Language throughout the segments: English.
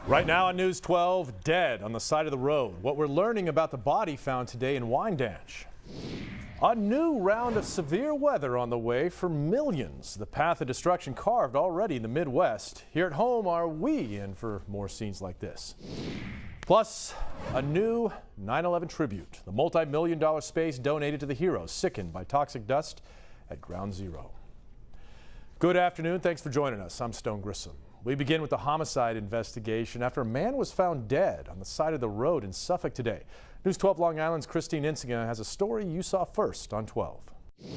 Right now on News 12, dead on the side of the road. What we're learning about the body found today in Wyandanch. A new round of severe weather on the way for millions. The path of destruction carved already in the Midwest. Here at home, are we in for more scenes like this? Plus, a new 9/11 tribute. The multi-million-dollar space donated to the heroes sickened by toxic dust at Ground Zero. Good afternoon. Thanks for joining us. I'm Stone Grissom. We begin with the homicide investigation after a man was found dead on the side of the road in Suffolk today. News 12 Long Island's Christine Insinger has a story you saw first on 12.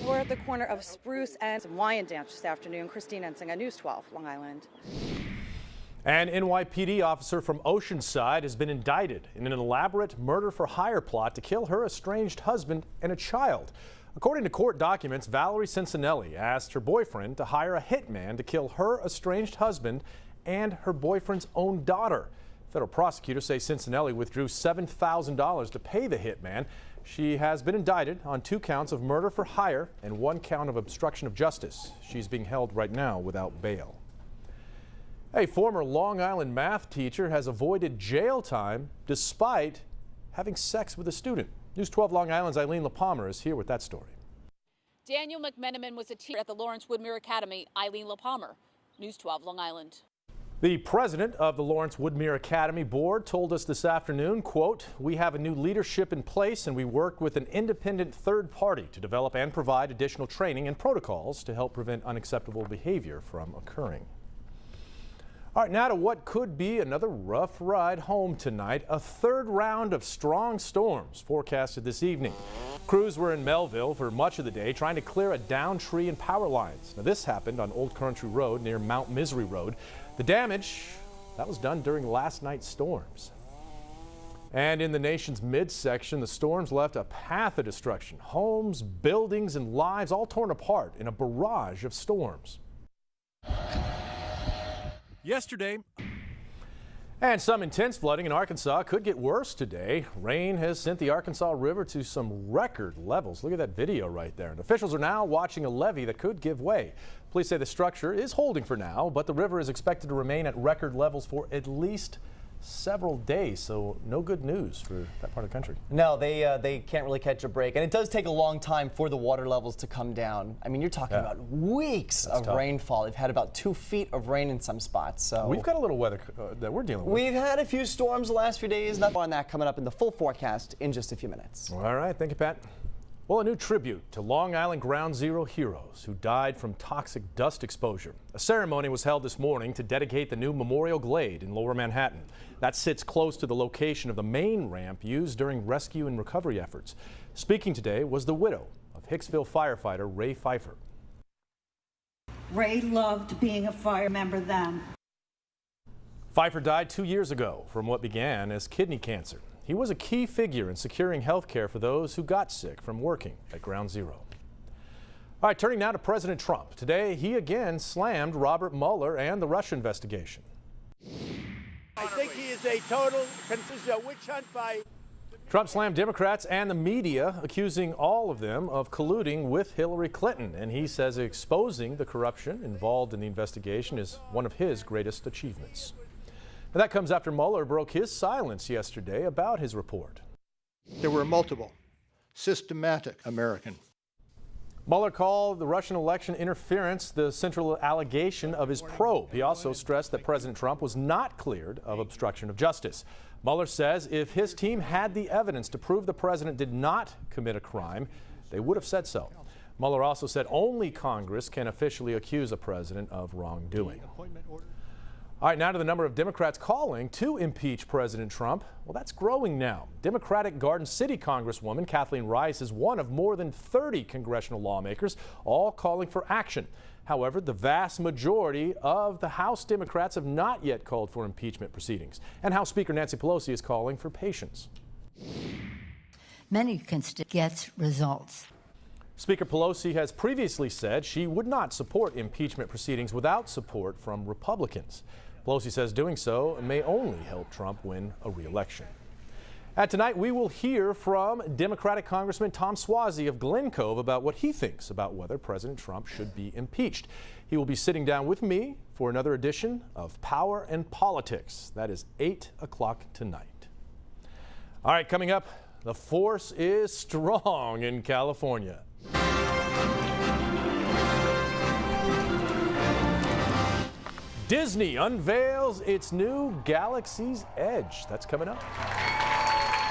We're at the corner of Spruce and Wyandanch this afternoon. Christine Insinger, News 12 Long Island. An NYPD officer from Oceanside has been indicted in an elaborate murder-for-hire plot to kill her estranged husband and a child. According to court documents, Valerie Cincinnelli asked her boyfriend to hire a hitman to kill her estranged husband and her boyfriend's own daughter. Federal prosecutors say Cincinnelli withdrew $7,000 to pay the hitman. She has been indicted on 2 counts of murder for hire and 1 count of obstruction of justice. She's being held right now without bail. A former Long Island math teacher has avoided jail time despite having sex with a student. News 12 Long Island's Eileen LaPalmer is here with that story. Daniel McMenamin was a teacher at the Lawrence Woodmere Academy. Eileen LaPalmer, News 12 Long Island. The president of the Lawrence Woodmere Academy Board told us this afternoon, quote, "We have a new leadership in place and we work with an independent third party to develop and provide additional training and protocols to help prevent unacceptable behavior from occurring." All right, now to what could be another rough ride home tonight. A third round of strong storms forecasted this evening. Crews were in Melville for much of the day trying to clear a downed tree and power lines. Now, this happened on Old Country Road near Mount Misery Road. The damage, that was done during last night's storms. And in the nation's midsection, the storms left a path of destruction. Homes, buildings, and lives all torn apart in a barrage of storms. Yesterday, and some intense flooding in Arkansas could get worse today. Rain has sent the Arkansas River to some record levels. Look at that video right there. And officials are now watching a levee that could give way. Police say the structure is holding for now, but the river is expected to remain at record levels for at least several days, so no good news for that part of the country. No, they can't really catch a break, and it does take a long time for the water levels to come down. I mean, you're talking about weeks of rainfall. They've had about 2 feet of rain in some spots. So we've got a little weather that we're dealing with. We've had a few storms the last few days. Nothing on that coming up in the full forecast in just a few minutes. All right, thank you, Pat. Well, a new tribute to Long Island Ground Zero heroes who died from toxic dust exposure. A ceremony was held this morning to dedicate the new Memorial Glade in Lower Manhattan. That sits close to the location of the main ramp used during rescue and recovery efforts. Speaking today was the widow of Hicksville firefighter Ray Pfeiffer. Ray loved being a fire member then. Pfeiffer died 2 years ago from what began as kidney cancer. He was a key figure in securing health care for those who got sick from working at Ground Zero. All right, turning now to President Trump. Today, he again slammed Robert Mueller and the Russia investigation. I think he is a total witch hunt by... Trump slammed Democrats and the media, accusing all of them of colluding with Hillary Clinton. And he says exposing the corruption involved in the investigation is one of his greatest achievements. Now, that comes after Mueller broke his silence yesterday about his report. There were multiple, systematic American. Mueller called the Russian election interference the central allegation of his probe. He also stressed that President Trump was not cleared of obstruction of justice. Mueller says if his team had the evidence to prove the president did not commit a crime, they would have said so. Mueller also said only Congress can officially accuse a president of wrongdoing. All right, now to the number of Democrats calling to impeach President Trump. Well, that's growing now. Democratic Garden City Congresswoman Kathleen Rice is one of more than 30 congressional lawmakers, all calling for action. However, the vast majority of the House Democrats have not yet called for impeachment proceedings. And House Speaker Nancy Pelosi is calling for patience. Many constituents get results. Speaker Pelosi has previously said she would not support impeachment proceedings without support from Republicans. Pelosi says doing so may only help Trump win a re-election. Tonight, we will hear from Democratic Congressman Tom Suozzi of Glen Cove about what he thinks about whether President Trump should be impeached. He will be sitting down with me for another edition of Power and Politics. That is 8 o'clock tonight. All right, coming up, the force is strong in California. Disney unveils its new Galaxy's Edge. That's coming up.